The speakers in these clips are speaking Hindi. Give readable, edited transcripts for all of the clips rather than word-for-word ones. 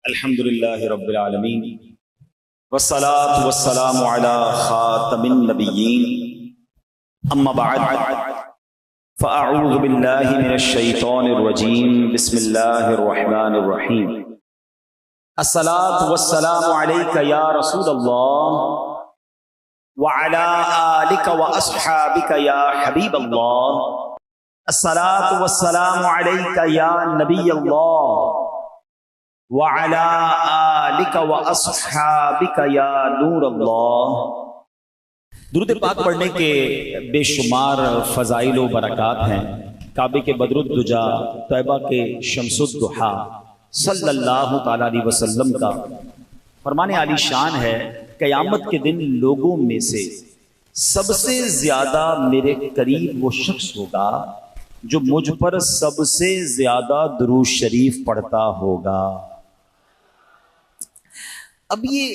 अल्हम्दुलिल्लाहि रब्बिल आलमीन वस्सलातु वस्सलामु अला खातमिन नबिय्यीन अम्मा बअद फ़अऊज़ु बिल्लाहि मिनश शैतानिर रजीम बिस्मिल्लाहिर रहमानिर रहीम अस्सलातु वस्सलामु अलैका या रसूलल्लाह व अला आलिका व अस्हाबिका या हबीबल्लाह अस्सलातु वस्सलामु अलैका या नबियल्लाह व अला आलिका व अस्हाबिका या नूरल्लाह। दुरूद पाक पढ़ने के बेशुमार फ़ज़ाइल व बरक़ात हैं। काबे के बदरुद्दुजा, तैबा के शम्सुद्दुहा सल्लल्लाहु तआला अलैहि वसल्लम का फरमाने आली शान है, क़यामत के दिन लोगों में से सबसे ज्यादा मेरे करीब वो शख्स होगा जो मुझ पर सबसे ज्यादा दुरूद शरीफ पढ़ता होगा। अब ये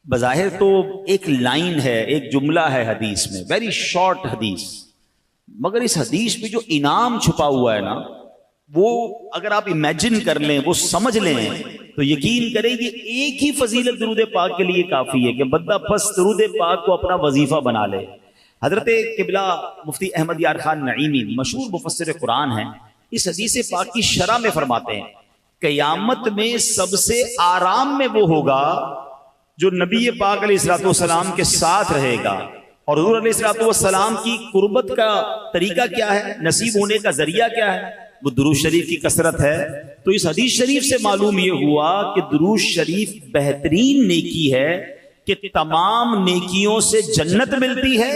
बज़ाहिर तो एक लाइन है, एक जुमला है हदीस में, वेरी शॉर्ट हदीस, मगर इस हदीस में जो इनाम छुपा हुआ है ना, वो अगर आप इमेजिन कर लें, वो समझ लें, तो यकीन करें कि एक ही फजीलत दुरूद पाक के लिए काफी है कि बंदा बस दुरूद पाक को अपना वजीफा बना ले। हजरत किबला मुफ्ती अहमद यार खान नईमी मशहूर मुफस्सिर कुरान हैं, इस हदीस पाक की शरह में फरमाते हैं, क़यामत में सबसे आराम में वो होगा जो नबी पाक अलैहिस्सलाम के साथ रहेगा। और हुज़ूर अलैहिस्सलाम की कुर्बत का तरीका क्या है, नसीब होने का जरिया क्या है, वो दुरूद शरीफ की कसरत है। तो इस हदीस शरीफ से मालूम ये हुआ कि दुरूद शरीफ बेहतरीन नेकी है कि तमाम नेकियों से जन्नत मिलती है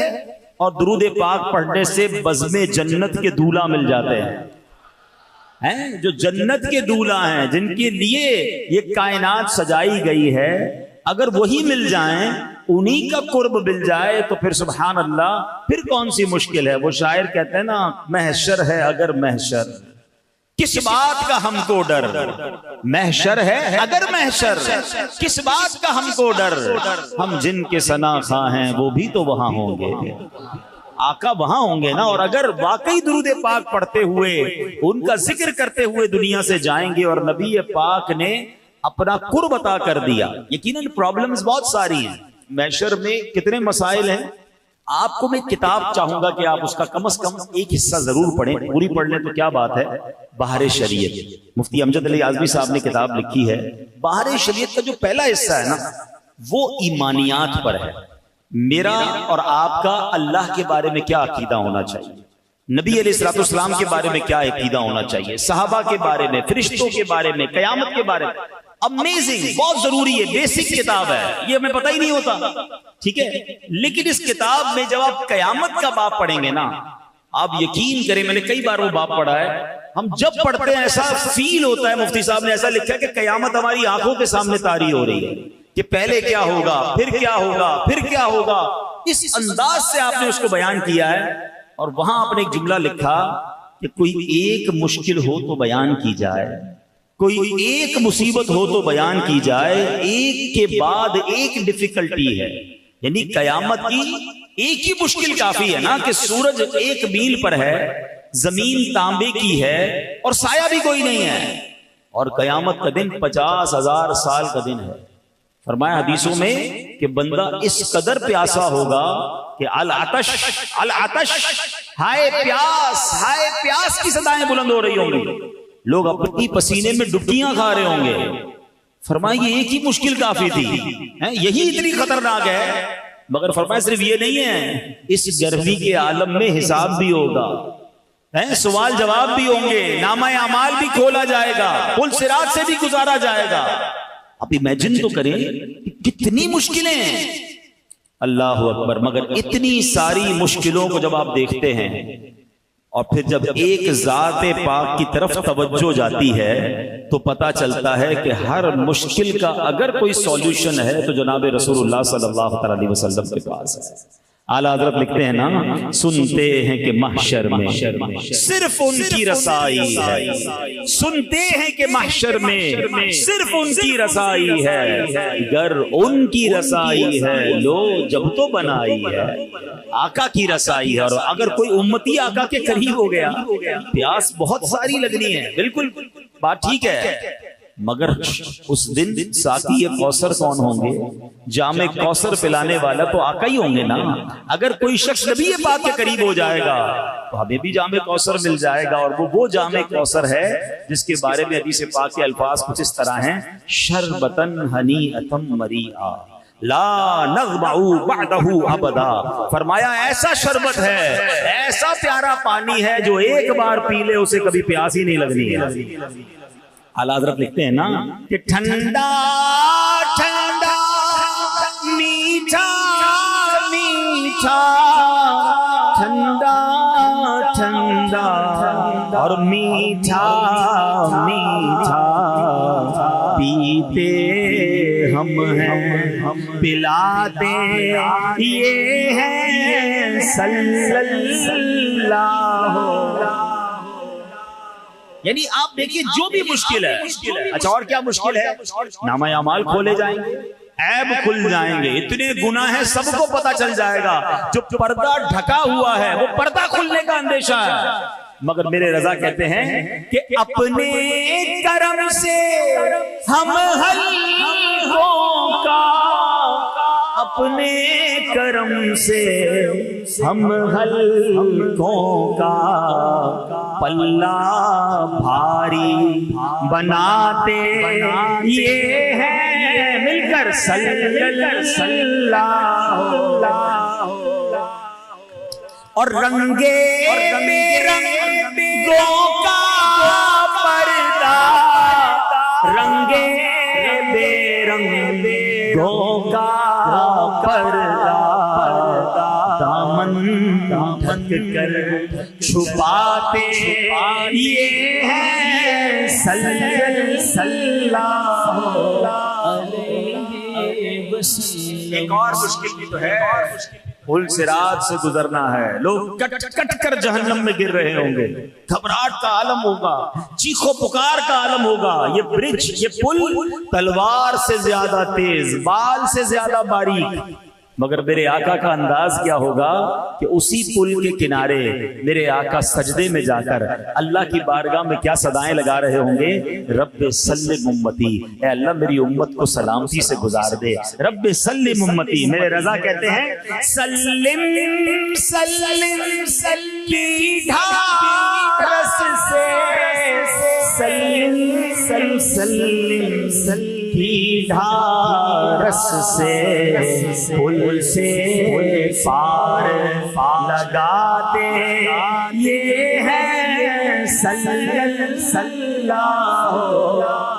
और दुरूद पाक पढ़ने से बज़्मे जन्नत के दूल्हा मिल जाते हैं। जो जन्नत के दूल्हा हैं, जिनके लिए ये कायनात सजाई गई है, अगर वही मिल जाएं, उन्हीं का कुर्ब मिल जाए, तो फिर सुभान अल्लाह, फिर कौन सी मुश्किल है। वो शायर कहते हैं ना, महशर है अगर महशर, किस बात का हमको डर, महशर है अगर महशर, किस बात का हमको डर, हम जिनके सना खा हैं वो भी तो वहां होंगे, आका वहां होंगे ना। और अगर वाकई दुरूद पाक पढ़ते हुए, उनका जिक्र करते हुए दुनिया से जाएंगे और नबी पाक ने अपना कुर्ब अता कर दिया, यकीनन प्रॉब्लम्स बहुत सारी हैं, महशर में कितने मसाइल हैं। आपको मैं किताब चाहूंगा कि आप उसका कम से कम एक हिस्सा जरूर पढ़ें, पूरी पढ़ लें तो क्या बात है। बहार शरीयत, मुफ्ती अमजद अली आज़मी साहब ने किताब लिखी है। बहार शरीयत का जो पहला हिस्सा है ना, वो ईमानियात पर है। मेरा और आपका अल्लाह के बारे में क्या अकीदा होना चाहिए, नबी अलैहिस्सलाम के बारे में क्या अकीदा होना चाहिए, सहाबा के बारे में, फरिश्तों के बारे में, कयामत के बारे में। अमेजिंग, बहुत जरूरी है, बेसिक किताब है, ये हमें पता ही नहीं होता, ठीक है। लेकिन इस किताब में जब आप कयामत का बाब पढ़ेंगे ना, आप यकीन करें, मैंने कई बार वो बाब पढ़ा है, हम जब पढ़ते हैं ऐसा फील होता है, मुफ्ती साहब ने ऐसा लिखा है कि कयामत हमारी आंखों के सामने तारी हो रही है कि पहले क्या होगा, फिर क्या होगा, फिर क्या होगा। इस अंदाज से आपने उसको बयान किया है। और वहां आपने एक जुमला लिखा कि कोई एक मुश्किल हो तो बयान की जाए, कोई एक मुसीबत हो तो बयान की जाए, एक के बाद एक डिफिकल्टी है। यानी कयामत की एक ही मुश्किल काफी है ना, कि सूरज एक मील पर है, जमीन तांबे की है और साया भी कोई नहीं है, और कयामत का दिन 50,000 साल का दिन है। फरमाया हदीसों में कि बंदा इस कदर प्यासा होगा कि अल आतश हाय प्यास की सदाएं बुलंद हो रही होंगी, लोग अपनी पसीने में डुबकियां खा रहे होंगे। फरमाया ये एक ही मुश्किल काफी थी, यही इतनी खतरनाक है। मगर फरमाया सिर्फ ये नहीं है, इस गर्मी के आलम में हिसाब भी होगा, सवाल जवाब भी होंगे, नामा अमाल भी खोला जाएगा, पुल सिरात से भी गुजारा जाएगा। आप इमेजिन तो करें कितनी मुश्किलें हैं, अल्लाह अकबर। मगर इतनी सारी मुश्किलों को जब आप देखते हैं और फिर जब एक ज़ाते पाक की तरफ तवज्जो जाती है, तो पता चलता है कि हर मुश्किल का अगर कोई सॉल्यूशन है तो जनाब रसूलुल्लाह सल्लल्लाहु अलैहि वसल्लम के पास है। आला हज़रत लिखते हैं ना, सुनते हैं कि महशर में सिर्फ उनकी रसाई है, सुनते हैं कि महशर में सिर्फ उनकी रसाई है, गर उनकी रसाई है लो जब तो बनाई है, आका की रसाई है। और अगर कोई उम्मती आका के करीब हो गया, प्यास बहुत सारी लगनी है, बिल्कुल बात ठीक है, मगर उस दिन साकी कौसर कौन होंगे? जामे कौसर पिलाने वाला तो आका ही होंगे ना। अगर कोई शख्स नबी पाक के करीब हो जाएगा तो हमें भी जामे कौसर मिल जाएगा, और वो जामे कौसर है जिसके बारे में हदीस पाक के अल्फाज कुछ इस तरह हैं, शरबतन हनीअतम मरीआ ला नग़मउ बअदहु अबदा। फरमाया ऐसा शरबत है, ऐसा प्यारा पानी है जो एक बार पी ले उसे कभी प्यास ही नहीं लगनी है। आला हज़रत लिखते हैं ना कि ठंडा ठंडा मीठा मीठा, ठंडा ठंडा और मीठा मीठा, पीते हम हैं पिलाते ये हैं सल्लल्लाहु। यानी आप देखिए जो भी मुश्किल है, अच्छा और क्या मुश्किल है? नामा अमाल खोले जाएंगे, ऐब खुल जाएंगे, इतने गुनाह हैं सबको पता चल जाएगा। जो पर्दा ढका हुआ है वो पर्दा खुलने का अंदेशा है। मगर मेरे रजा कहते हैं कि अपने करम से हम हल्कों का, अपने करम से हम हल्कों का पल्ला भारी बनाते ये है मिलकर सल्लल्लाहु। और रंगे बेरंगों का पर्दा, रंगे बेरंगों का पर्दा, दामन ढक कर छुपाते ये है सल्लल्लाहु अलैहि वसल्लम। एक और मुश्किल भी तो है, पुल सिरात से गुजरना है, लोग कट कट कर जहन्नम में गिर रहे होंगे, घबराहट का आलम होगा, चीखो पुकार का आलम होगा। ये ब्रिज, ये पुल तलवार से ज्यादा तेज, बाल से ज्यादा बारीक, मगर मेरे आका का अंदाज क्या होगा कि उसी पुल के किनारे मेरे आका सजदे में जाकर अल्लाह की बारगाह में क्या सदाएं लगा रहे होंगे, रब्बे सल्लिम उम्मती, ए अल्लाह मेरी उम्मत को सलामती से गुजार दे, रब्बे सल्लिम उम्मती। मेरे रजा कहते हैं सल्लिम सल्लिम सल्ली ढारस से, सल्लिम सल्लिम सल्ली ढारस से, पुल से पार लगाते ये है सल्लल्लाहु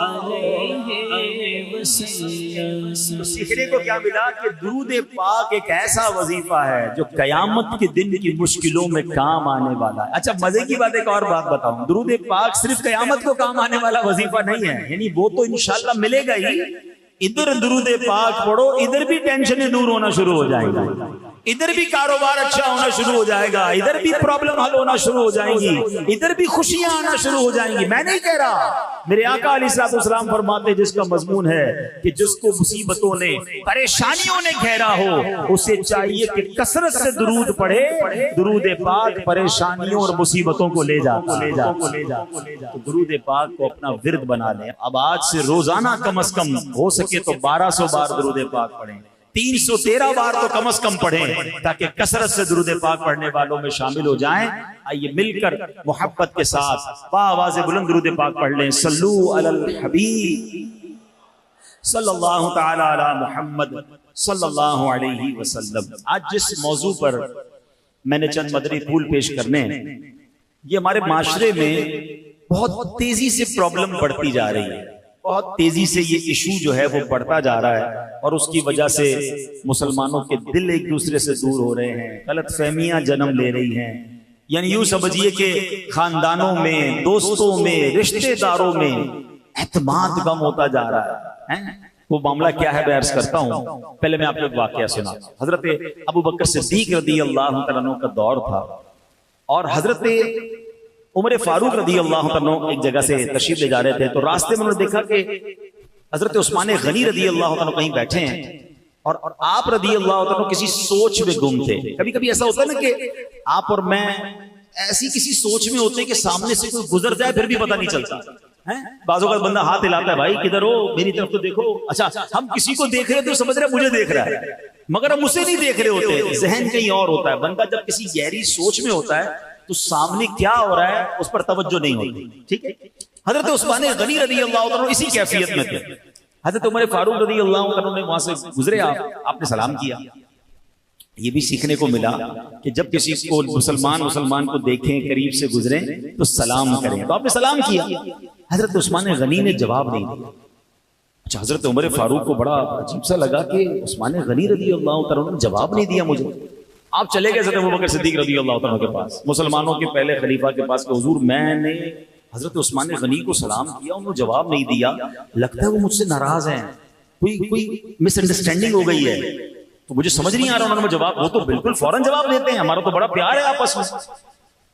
अलैहि वसल्लम। तो सीखने को क्या मिला कि दुरूद पाक एक ऐसा वजीफा है जो कयामत के दिन की मुश्किलों में काम आने वाला है। अच्छा मजे की बात, एक और बात बताऊं, दुरूद पाक सिर्फ कयामत को काम आने वाला वजीफा नहीं है, यानी वो तो इंशाल्लाह मिलेगा ही। इधर दुरूद पाक पढ़ो, इधर भी टेंशनें दूर होना शुरू हो जाएंगी, इधर भी कारोबार अच्छा होना शुरू हो जाएगा, इधर भी प्रॉब्लम हल होना शुरू हो जाएंगी, इधर भी खुशियां आना शुरू हो जाएंगी। मैं नहीं कह रहा, मेरे आका अलैहिस्सलाम फरमाते जिसका मजमून है कि जिसको मुसीबतों ने परेशानियों ने घेरा हो उसे चाहिए कि कसरत से दुरूद पढ़े, दुरूद पाक परेशानियों और मुसीबतों को ले जा। तो दुरूद पाक को अपना विर्द बना लें। अब आज से रोजाना कम से कम हो सके तो 1200 बार दुरूद पाक पढ़ें, 313 बार तो कम से कम पढ़ें, ताकि कसरत से दुरूद पाक पढ़ने वालों में शामिल हो जाएं। आइए मिलकर मोहब्बत के साथ बावाज़े बुलंद दुरूद पाक पढ़ लें। सल्लू अलल हबीब सल्लल्लाहु तआला अला मुहम्मद सल्लल्लाहु अलैहि वसल्लम। आज जिस मौजू पर मैंने चंद मदनी फूल पेश करने हैं, ये हमारे माशरे में बहुत तेजी से प्रॉब्लम बढ़ती जा रही है, बहुत तेजी से ये इशू जो है वो बढ़ता जा रहा है, और उसकी वजह से मुसलमानों के दिल एक दूसरे से दूर हो रहे हैं, गलत फहमियां जन्म ले रही हैं। यानी यूं समझिए कि खानदानों में, दोस्तों में, रिश्तेदारों में एतमाद कम होता जा रहा है। वो मामला क्या है मैं अर्ज करता हूं। पहले मैं आपको एक वाकया सुना। हजरत अबू बकर सिद्दीक रज़ी अल्लाह तआला अन्हु का दौर था, और हजरत उमर फारूक रज़ी अल्लाह तआला अन्हु एक जगह से तशरीफ ले जा रहे थे, तो रास्ते में उन्होंने देखा कि हजरत उस्मान गनी रज़ी अल्लाह तआला अन्हु कहीं बैठे हैं, और आप रज़ी अल्लाह तआला अन्हु किसी सोच में गुम थे। कभी कभी ऐसा होता है ना कि आप और मैं ऐसी किसी सोच में होते हैं कि सामने से कोई गुजर जाए फिर भी पता नहीं चलता। बाजों का बंदा हाथ हिलाता है, भाई किधर हो, मेरी तरफ तो देखो। अच्छा, हम किसी को देख रहे हैं तो समझ रहे मुझे देख रहा है, मगर हम उसे नहीं देख रहे होते, जहन कहीं और होता है। बंदा जब किसी गहरी सोच में होता है तो सामने क्या हो रहा है उस पर तवज्जो नहीं होती। ठीक है, हजरत उस्मान गनी रज़ी अल्लाह तआला इसी कैफियत में थे। हजरत उमर फारूक रज़ी अल्लाह तआला ने वहां से गुजरे, आपने सलाम किया। ये भी सीखने को मिला कि जब किसी को मुसलमान को देखें, करीब से गुजरे तो सलाम करें। तो आपने सलाम किया, हजरत उस्मान गनी ने जवाब नहीं दिया। अच्छा, हजरत उमर फारूक को बड़ा अजीब सा लगा कि उस्मान गनी रज़ी अल्लाह तआला ने जवाब नहीं दिया मुझे। आप चले गए हजरत अबू बकर सिद्दीक रज़ी अल्लाह तआला के पास, मुसलमानों के पहले खलीफा के पास, कि हुजूर मैंने हजरत उस्मान गनी को सलाम किया, उन्होंने जवाब नहीं दिया, लगता है वो मुझसे नाराज हैं, कोई मिसअंडरस्टैंडिंग हो गई है, तो मुझे समझ नहीं आ रहा उन्होंने जवाब। वो तो बिल्कुल फौरन जवाब देते हैं, हमारा तो बड़ा प्यार है आपस में।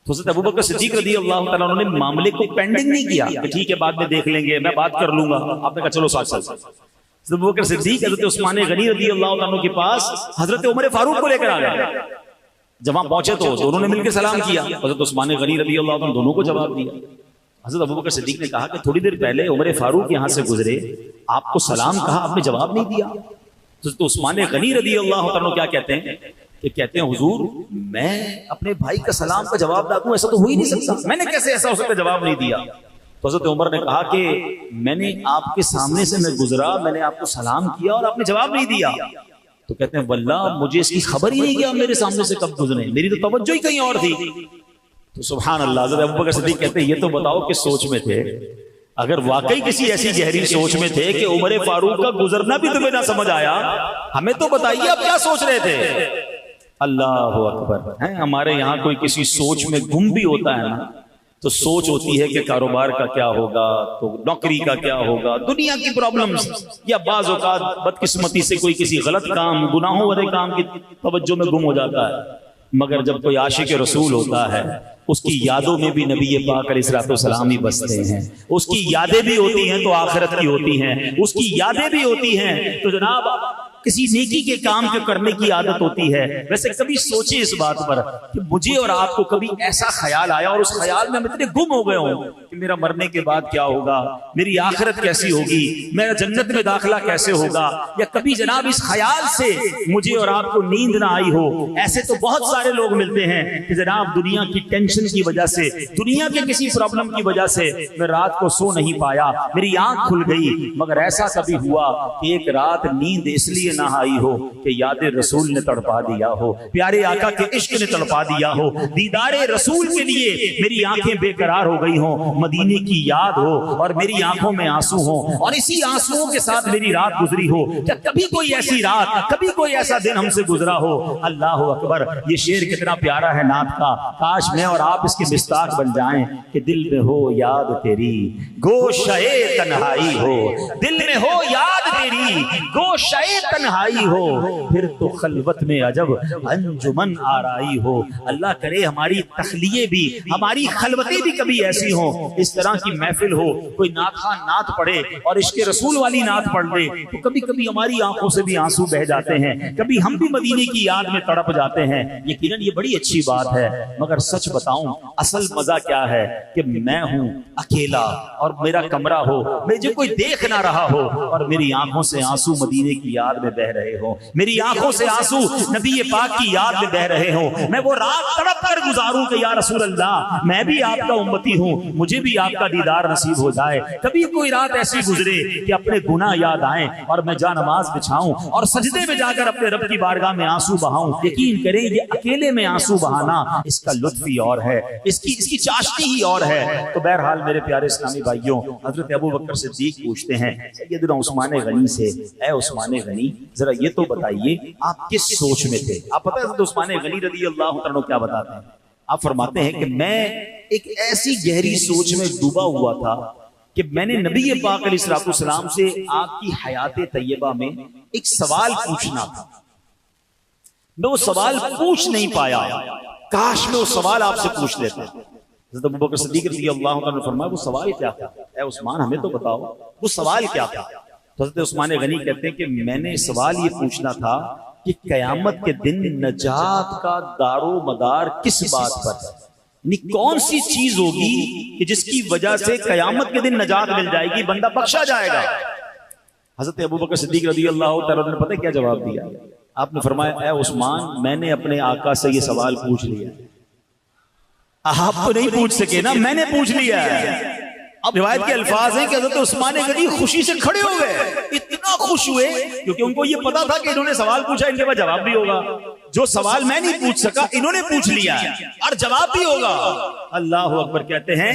तो हज़रत अबू बकर सिद्दीक रज़ी अल्लाह तआला उन्होंने मामले को पेंडिंग नहीं किया कि ठीक है बाद में देख लेंगे, मैं बात कर लूंगा। आपने कहा चलो साथ चल। अबू बकर सिद्दीक हज़रत उस्मान गनी रज़ी अल्लाह तआला के पास हज़रत उमर फारूक को लेकर आ गए। जब वहां पहुंचे तो दोनों ने मिलकर सलाम किया, हज़रत उस्मान गनी रज़ी अल्लाह तआला दोनों को जवाब दिया। हज़रत अबू बकर सिद्दीक ने कहा कि थोड़ी देर पहले उमर फारूक यहां से गुजरे, आपको सलाम कहा, आपने जवाब नहीं दिया। तो उस्मान गनी रज़ी अल्लाह तआला क्या कहते हैं कि कहते हैं हुजूर मैं अपने भाई का सलाम का जवाब ना दूं, ऐसा तो हो ही नहीं सकता, मैंने कैसे ऐसा हो सकता जवाब नहीं दिया। तो हज़रत उमर ने कहा कि मैंने आपके सामने से मैं गुजरा, मैंने आपको सलाम किया और आपने जवाब नहीं दिया। तो कहते हैं वल्लाह मुझे इसकी खबर ही नहीं कि आप मेरे सामने से कब गुजरे, मेरी तो तवज्जो ही कहीं और थी। तो सुभान अल्लाह, हज़रत अबू बकर सिद्दीक कहते हैं ये तो बताओ किस सोच में थे। अगर वाकई किसी ऐसी गहरी सोच में थे कि उमर फारूक का गुजरना भी तुम्हें ना समझ आया, हमें तो बताइए आप क्या सोच रहे थे। अल्लाह अकबर है। हमारे यहाँ कोई किसी सोच में गुम भी होता है ना, तो सोच होती है कि कारोबार का क्या होगा, तो नौकरी का क्या होगा, दुनिया की प्रॉब्लम्स, या बाज़ औक़ात बदकिस्मती से कोई किसी गलत काम, गुनाहों वाले काम की तवज्जो में गुम हो जाता है। मगर जब कोई आशिक रसूल होता है, उसकी यादों में भी नबी पाक अलैहिस्सलाम ही बसते हैं, उसकी यादें भी होती हैं तो आखिरत की होती हैं, उसकी यादें भी होती हैं तो जनाब किसी नेकी के काम के करने की आदत होती है। वैसे कभी सोचे इस बात पर कि मुझे और आपको कभी ऐसा ख्याल आया और उस ख्याल में हम इतने गुम हो गए हों कि मेरा मरने के बाद क्या होगा, मेरी आखिरत कैसी होगी, मेरा जन्नत में दाखिला कैसे होगा, या कभी जनाब इस ख्याल से मुझे और आपको नींद ना आई हो। ऐसे तो बहुत सारे लोग मिलते हैं कि जनाब दुनिया की टेंशन की वजह से, दुनिया के किसी प्रॉब्लम की वजह से मैं रात को सो नहीं पाया, मेरी आंख खुल गई। मगर ऐसा कभी हुआ कि एक रात नींद इसलिए ना आई हो कि याद रसूल ने तड़पा दिया हो, प्यारे आका के इश्क ने तड़पा दिया हो, दीदारे रसूल के लिए मेरी आंखें बेकरार हो गई हो, मदीने की याद हो और मेरी आंखों में आंसू हो और इसी आंसुओं के साथ मेरी रात गुजरी हो। क्या कभी कोई ऐसी रात, कभी कोई ऐसा दिन हमसे गुजरा हो? अल्लाह अकबर। ये शेर कितना प्यारा है नात का, काश मैं और आप इसके मिस्ताक बन जाएं कि दिल में हो याद तेरी गोशे तन्हाई हो, दिल में हो याद तेरी गोशे तन्हाई हो, फिर तो खलवत में अजब अंजुमन आराई हो। अल्लाह करे हमारी तखलिये भी, हमारी खलवतें भी कभी ऐसी हो, इस तरह की महफिल हो, कोई नात नात पढ़े और इश्क़ रसूल वाली नात पढ़ दे तो कभी कभी हमारी आंखों से भी आंसू बह जाते हैं, कभी हम भी मदीने की याद में तड़प जाते हैं। यकीनन ये बड़ी अच्छी बात है। मगर सच बताऊं असल मजा क्या है कि मैं हूं अकेला और मेरा कमरा हो, मुझे कोई देख ना रहा हो और मेरी आंखों से आंसू मदीने की याद में बह रहे हो, मेरी आंखों से आंसू नबी पाक की याद में बह रहे हो। मैं वो रात तड़प कर गुजारूं कि या रसूल अल्लाह मैं भी आपका उम्मती हूं, मुझे भी आपका दीदार नसीब हो जाए। कभी कोई रात ऐसी गुजरे कि अपने गुनाह याद आए और मैं जा नमाज बिछाऊं और सजदे में जाकर अपने रब की बारगाह में आंसू बहाऊं। यकीन करें ये अकेले में आंसू बहाना, इसका लुत्फ ही और है, इसकी चाशनी ही और है। तो बहरहाल मेरे प्यारे इस्लामी भाइयों, हजरत अबू बकर सिद्दीक पूछते हैं सैयदना उस्मान गनी से, ऐ उस्मान गनी जरा ये तो बताइए आप किस सोच में थे? आप पता है उस्मान गनी रज़ी अल्लाह तआला क्या बताते हैं? आप फरमाते हैं कि मैं एक ऐसी गहरी सोच में डूबा हुआ था कि मैंने नबी पाक अलैहिस्सलाम से आपकी हयात तैयबा में एक सवाल पूछना था, मैं वो सवाल पूछ नहीं पाया, काश मैं वो सवाल आपसे पूछ लेते। हज़रत अबू बकर सिद्दीक रज़ी अल्लाह तआला ने फरमाया वो सवाल क्या था? ऐ उस्मान हमें तो बताओ वो सवाल क्या था? तो हज़रत उस्मान गनी कहते हैं कि मैंने सवाल ये पूछना था कि क़यामत के दिन नजात का दारो मदार किस बात पर है? कौन सी चीज होगी कि जिसकी वजह से कयामत के दिन नजात मिल जाएगी, बंदा बख्शा जाएगा। हजरत अबू बकर सिद्दीक रज़ी अल्लाह तआला ने पता क्या जवाब दिया? आपने फरमाया, ऐ उस्मान, मैंने अपने आका से ये सवाल पूछ लिया। आप तो नहीं पूछ सके ना, मैंने पूछ लिया। अब रिवायत के अल्फाज हैं कि हजरत उस्मान गनी खुशी से खड़े हो गए, इतना खुश हुए क्योंकि उनको ये पता था कि इन्होंने सवाल पूछा, इनके पास जवाब भी होगा। जो सवाल मैं नहीं पूछ सका, इन्होंने पूछ लिया और जवाब भी होगा। अल्लाह अकबर। कहते हैं,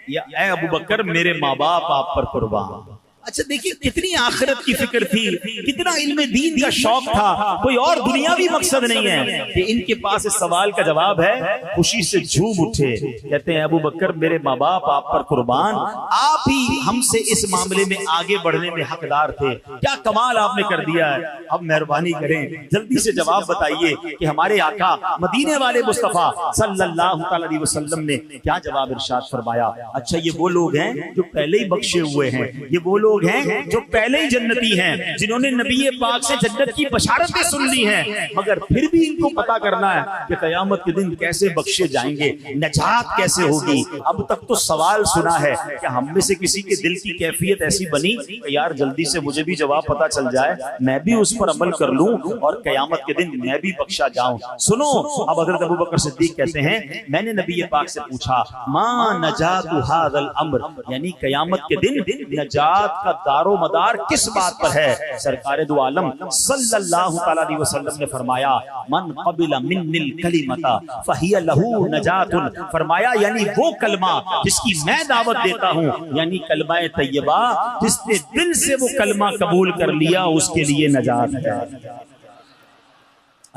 या ऐ अबू बकर, मेरे माँ बाप आप पर कुर्बान। अच्छा देखिए कितनी आखिरत की फिक्र थी, कितना इल्म दीन का शौक था, कोई और दुनियावी मकसद नहीं है कि इनके पास इस सवाल का जवाब है। खुशी से झूम उठे, कहते हैं अबू बकर, मेरे माँ बाप आप पर कुर्बान, आप ही हमसे इस मामले में आगे बढ़ने में हकदार थे। क्या कमाल आपने कर दिया है। अब मेहरबानी करें, जल्दी से जवाब बताइए कि हमारे आका मदीने वाले मुस्तफा सल्लल्लाहु अलैहि वसल्लम ने क्या जवाब इरशाद फरमाया। अच्छा, ये वो लोग हैं जो पहले ही बख्शे हुए हैं, ये वो लोग हैं जो पहले ही जन्नती हैं, जिन्होंने नबी पाक से जन्नत की बशारतें सुन ली हैं, मगर फिर भी इनको पता करना है कि कयामत के दिन कैसे बख्शे जाएंगे, नजात कैसे होगी। अब तक तो सवाल सुना है कि हम में से किसी के दिल की कैफियत ऐसी बनी कि यार जल्दी से मुझे भी जवाब पता चल जाए, मैं भी उस पर अमल कर लूं और कयामत के दिन मैं भी बख्शा जाऊं। सुनो, अब हज़रत अबू बकर सिद्दीक कहते हैं, मैंने नबी पाक से पूछा, मा नजातु हाज़ल अम्र, यानी कयामत के दिन नजात का दारो मदार किस बात पर है। सरकार दो आलम सल्लल्लाहु अलैहि वसल्लम ने फरमाया, मन क़बिला मिन्निल कलिमता फहिया लहू नजातुन। फरमाया यानी वो कलमा जिसकी मैं दावत देता हूँ, यानी कलमा तैयबा, जिसने दिल से वो कलमा कबूल कर लिया उसके लिए नजात है।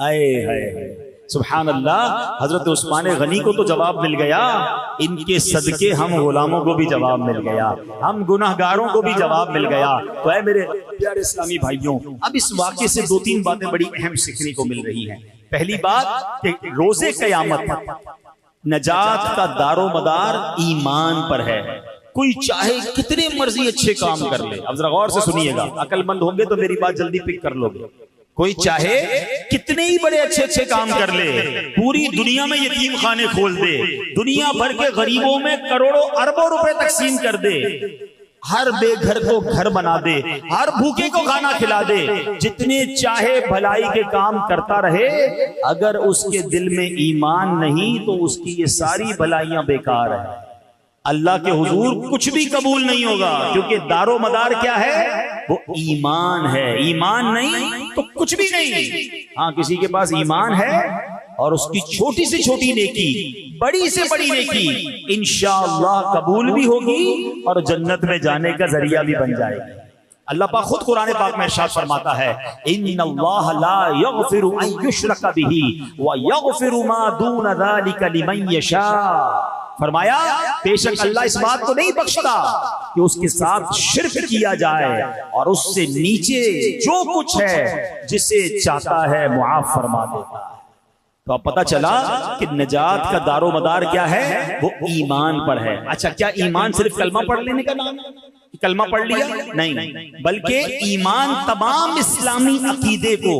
आए हाय सुभान अल्लाह। हजरत उस्मान गनी को तो जवाब मिल गया, इनके सदके हम गुलामों को भी जवाब मिल गया, हम गुनाहगारों को भी जवाब मिल गया। तो है मेरे प्यारे इस्लामी भाइयों, अब इस वाक़े से दो तीन बातें बड़ी अहम सीखने को मिल रही हैं। पहली बात कि रोज़े क़यामत नजात का दारो मदार ईमान पर है। कोई चाहे कितने मर्जी अच्छे काम कर ले, अब जरा गौर से सुनिएगा, अकलमंद होंगे तो मेरी बात जल्दी पिक कर लोगे। कोई चाहे कितने ही बड़े अच्छे अच्छे काम कर ले, पूरी दुनिया में यतीम खाने खोल दे, दुनिया भर के गरीबों में करोड़ों अरबों रुपए तकसीम कर दे, हर बेघर को घर बना दे, हर भूखे को खाना खिला दे, जितने चाहे भलाई के काम करता रहे, अगर उसके दिल में ईमान नहीं तो उसकी ये सारी भलाइयां बेकार है। अल्लाह के हुजूर कुछ भी कबूल नहीं होगा, क्योंकि दारो मदार क्या है, वो ईमान है। ईमान नहीं तो कुछ भी नहीं। हाँ, किसी के पास ईमान है और उसकी छोटी से छोटी नेकी, बड़ी से बड़ी नेकी इंशाअल्लाह कबूल भी होगी और जन्नत में जाने का जरिया भी बन जाएगी। अल्लाह पाक खुद कुरान पाक में इरशाद फरमाता है, इन्नल्लाह ला यगफिरु अन युश्रका बिही व यगफिरु मा दून ज़ालिका लिमन यशा। फरमाया बेशक अल्लाह इस बात को नहीं बख्शता कि उसके साथ शिर्क किया जाए और उससे नीचे जो कुछ है जिसे चाहता है मुआफ फरमा देता है। तो अब पता चला कि नजात का दारो मदार क्या है, वो ईमान पर है। अच्छा, क्या ईमान सिर्फ कलमा पढ़ लेने का नाम है? कलमा पढ़ लिया नहीं, बल्कि ईमान तमाम इस्लामी अकीदे को,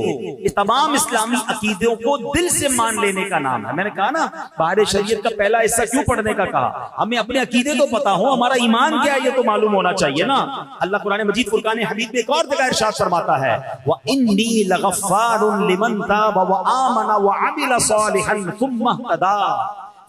तमाम इस्लामी अकीदों को दिल से मान लेने का नाम है। मैंने कहा ना, बाहर शरीयत का पहला हिस्सा क्यों पढ़ने का कहा, हमें अपने अकीदे तो पता हो, हमारा ईमान क्या है ये तो मालूम होना चाहिए ना। अल्लाह कुरान मजीद फुरकान हमीद में एक और जगह इरशाद फरमाता है, व इन्नी लगफ्फारुन लिमन ताब व आमन व अमिल सालिहन सुम्मा इहतदा।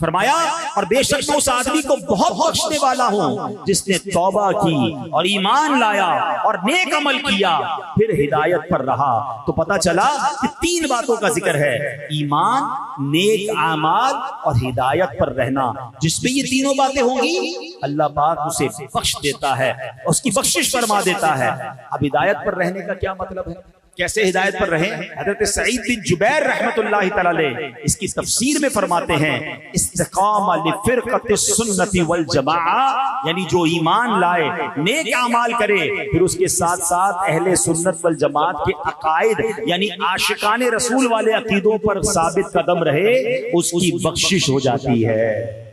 फरमाया और बेशक मैं उस आदमी को बहुत बख्शने वाला हूं जिसने तौबा की और ईमान लाया और नेक अमल किया फिर हिदायत पर रहा। तो पता चला कि तीन बातों का जिक्र है, ईमान, नेक आमाल और हिदायत पर रहना। जिसमें ये तीनों बातें होंगी अल्लाह पाक उसे बख्श देता है, उसकी बख्शिश फरमा देता है। अब हिदायत पर रहने का क्या मतलब है, कैसे हिदायत पर रहे? हज़रत सईद बिन जुबैर रहमतुल्लाहि तआला अलैह इसकी तफसीर में फरमाते हैं, इस्तिकामा लिफिरक़ति सुन्नति वल जमाआ, यानी जो ईमान लाए, नेक अमाल करे, फिर उसके साथ साथ अहले सुन्नत वल जमात के अकायद यानी आशिकाने रसूल वाले अकीदों पर साबित कदम रहे, उसकी बख्शिश हो जाती है।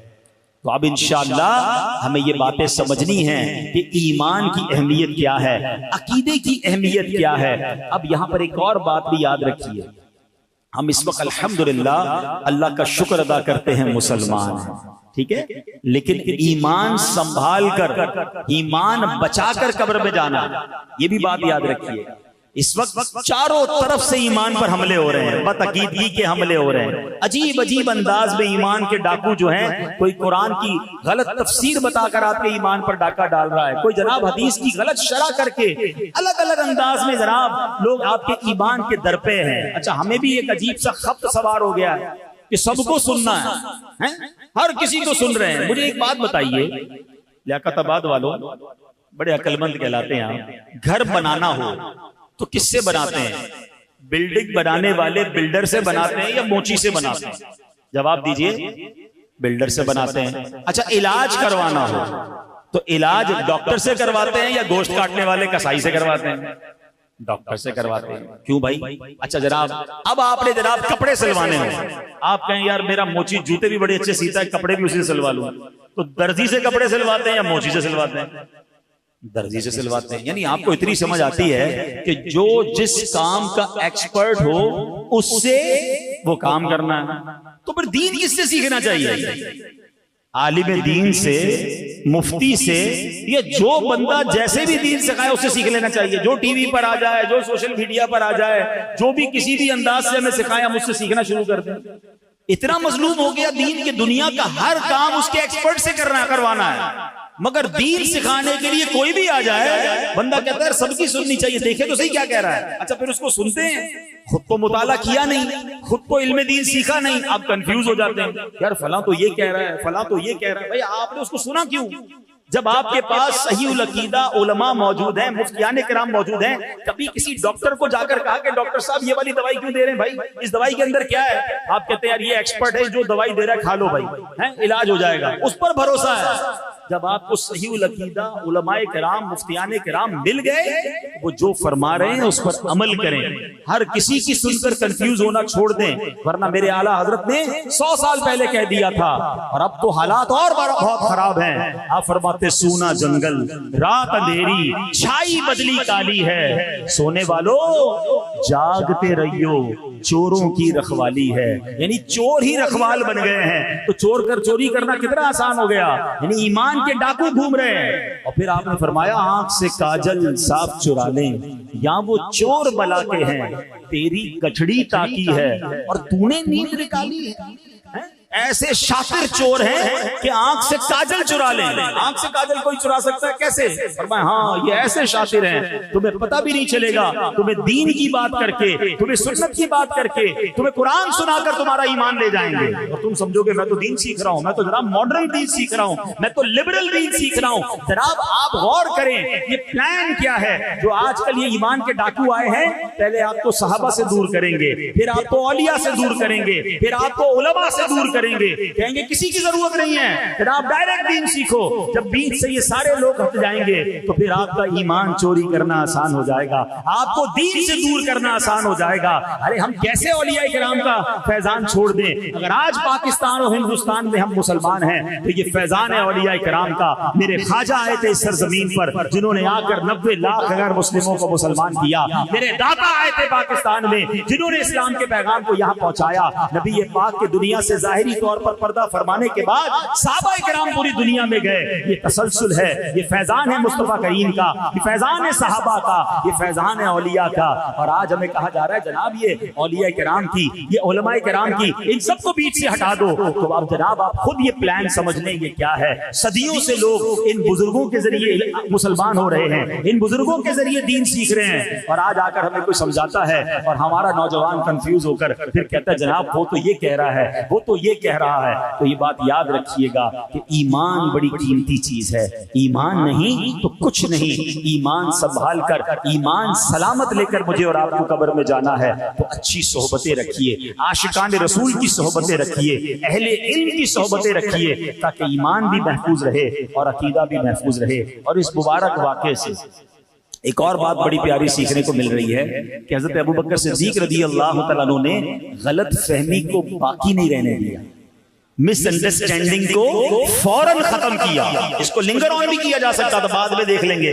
तो अब इंशाअल्लाह हमें ये बातें समझनी हैं कि ईमान की अहमियत क्या है, अकीदे की अहमियत क्या है। अब यहां पर एक और बात भी याद रखिए, हम इस वक्त अल्हम्दुलिल्लाह अल्लाह का शुक्र अदा करते हैं मुसलमान हैं, ठीक है, लेकिन ईमान संभाल कर, ईमान बचाकर कब्र में जाना, ये भी बात याद रखिए। इस वक्त चारों तरफ से ईमान पर हमले हो रहे हैं, बतअकीदगी के हमले हो रहे हैं, अजीब अजीब अंदाज में ईमान के डाकू जो हैं, कोई कुरान की गलत तफसीर बताकर आपके ईमान पर डाका डाल रहा है, कोई जनाब हदीस की गलत शरह करके अलग अलग अंदाज में जनाब लोग आपके ईमान के दर पे हैं। अच्छा, हमें भी एक अजीब सा खप्त सवार हो गया है कि सबको सुनना है, हर किसी को सुन रहे हैं। मुझे एक बात बताइए, लियाकताबाद वालों बड़े अक्लमंद कहलाते हैं आप, घर बनाना हो तो किससे बनाते हैं? बिल्डिंग बनाने वाले बिल्डर से बनाते हैं या मोची से बनाते हैं? जवाब दीजिए। बिल्डर से बनाते हैं। अच्छा, इलाज करवाना हो तो इलाज डॉक्टर से करवाते हैं या गोश्त काटने वाले कसाई से करवाते हैं? डॉक्टर से करवाते हैं। क्यों भाई? अच्छा जनाब, अब आपने जनाब कपड़े सिलवाने हो, आप कहें यार मेरा मोची जूते भी बड़े अच्छे सीता है, कपड़े भी उसी से सिलवा लूं, तो दर्जी से कपड़े सिलवाते हैं या मोची से सिलवाते हैं? दर्जी से सिलवाते हैं। यानी आपको इतनी समझ आती है कि जो जिस काम का एक्सपर्ट हो उससे वो काम करना है। तो फिर दीन किससे सीखना चाहिए? आलिम दीन से, मुफ्ती से, या जो बंदा जैसे भी दीन सिखाए उससे सीख लेना चाहिए। जो टीवी पर आ जाए, जो सोशल मीडिया पर आ जाए, जो भी किसी भी अंदाज से हमें सिखाए, हम उससे सीखना शुरू कर दें। इतना मजलूम हो गया दीन के, दुनिया का हर काम उसके एक्सपर्ट से करवाना है, मगर दीन सिखाने के लिए कोई भी आ जाए, बंदा कहता है सबकी सुननी चाहिए, देखे तो सही क्या कह रहा है। अच्छा, फिर उसको सुनते हैं, खुद तो मुताला किया नहीं, खुद तो इल्म दीन सीखा नहीं, आप कंफ्यूज हो जाते हैं, यार फला तो ये कह रहा है, फला तो ये कह रहा है। भाई आपने उसको सुना क्यों? जब आपके पास सही अकीदा उलमा मौजूद हैं, मुफ्तियान किराम मौजूद हैं, कभी किसी डॉक्टर को जाकर कहा कि डॉक्टर साहब ये वाली दवाई क्यों दे रहे हैं भाई, इस दवाई के अंदर क्या है? आप कहते हैं यार ये एक्सपर्ट है, जो दवाई दे रहा है खा लो भाई, है इलाज हो जाएगा, उस पर भरोसा है। जब आपको सही अकीदा उलमाए किराम मुफ्तियान किराम मिल गए, वो जो फरमा रहे हैं उस पर अमल करें, हर किसी की सुनकर कंफ्यूज होना छोड़ दें, वरना मेरे आला हजरत ने 100 साल पहले कह दिया था, और अब तो हालात और बहुत खराब हैं। आप फरमाते सूना जंगल रात अंधेरी, छाई बदली काली है, सोने वालों जागते रहियो, चोरों की रखवाली है। यानी चोर ही रखवाल बन गए हैं, तो चोर कर चोरी करना कितना आसान हो गया। यानी ईमान के डाकू घूम रहे हैं। और फिर आपने फरमाया आंख से काजल साफ चुरा लें, या वो चोर बला के हैं, तेरी गठड़ी ताकी है और तूने नींद निकाली है। ऐसे शातिर चोर हैं कि आंख से काजल चुरा लें। आंख से काजल कोई चुरा सकता है कैसे? फरमाया हाँ, ये ऐसे शातिर हैं, तुम्हें पता भी नहीं चलेगा, तुम्हें दीन की बात करके, तुम्हें सुन्नत की बात करके, तुम्हें कुरान सुनाकर तुम्हारा ईमान ले जाएंगे, और तुम समझोगे मैं तो दीन सीख रहा हूं, मैं तो जनाब मॉडर्न दीन सीख रहा हूं, मैं तो लिबरल दीन सीख रहा हूं। जनाब आप गौर करें, ये प्लान क्या है जो आजकल ये ईमान के डाकू आए हैं। पहले आपको सहाबा से दूर करेंगे, फिर आपको औलिया से दूर करेंगे, फिर आपको उलमा से दूर करेंगे, कहेंगे किसी की जरूरत नहीं है, फिर आप डायरेक्ट दीन सीखो। जब बीच से ये सारे लोग हट जाएंगे तो फिर आपका ईमान चोरी करना आसान हो जाएगा, आपको दीन से दूर करना आसान हो जाएगा। अरे हम कैसे औलिया किराम का फैजान छोड़ दें? अगर आज पाकिस्तान और हिंदुस्तान में हम मुसलमान हैं तो ये फैजान है औलिया किराम का। मेरे ख्वाजा आए थे इस सरजमीन पर जिन्होंने आकर 90 लाख अगर मुस्लिमों को मुसलमान किया। मेरे दाता आए थे पाकिस्तान में जिन्होंने इस्लाम के पैगाम को यहाँ पहुंचाया। नबी पाक के दुनिया से जाहिर तौर पर पर्दा फरमाने के बाद सहाबा किराम पूरी दुनिया में गए। ये तसलसल है, ये फैजान है मुस्तफा करीम का, ये फैजान है सहाबा का, ये फैजान है औलिया का। और आज हमें कहा जा रहा है जनाब ये औलिया किराम की, ये उलमाए किराम की, इन सबको बीच से हटा दो। तो आप जनाब आप खुद ये प्लान समझ लें ये क्या है। सदियों से लोग इन बुजुर्गों के जरिए मुसलमान हो रहे हैं, इन बुजुर्गों के जरिए दीन सीख रहे हैं, और आज आकर हमें कोई समझाता है और हमारा नौजवान कंफ्यूज होकर फिर कहता है जनाब वो तो ये कह रहा है, वो तो ये कह रहा है। तो ये बात याद रखिएगा कि ईमान बड़ी कीमती चीज है। ईमान नहीं तो कुछ नहीं। ईमान संभाल कर, ईमान सलामत लेकर मुझे और आपको कब्र में जाना है तो अच्छी सोहबतें रखिए, आशिकान रसूल की सोहबतें रखिए, अहले इल्म की सोहबतें रखिए, ताकि ईमान भी महफूज रहे और अकीदा भी महफूज रहे। और इस मुबारक वाक़े से एक और बात बड़ी प्यारी सीखने को मिल रही है कि हज़रत अबू बकर सिद्दीक़ रज़ी अल्लाह तआला अन्हु ने गलत फहमी को बाकी नहीं रहने दिया। मिसअंडरस्टैंडिंग को फौरन खत्म किया। इसको लिंगर ऑन भी किया जा सकता था, बाद में देख लेंगे।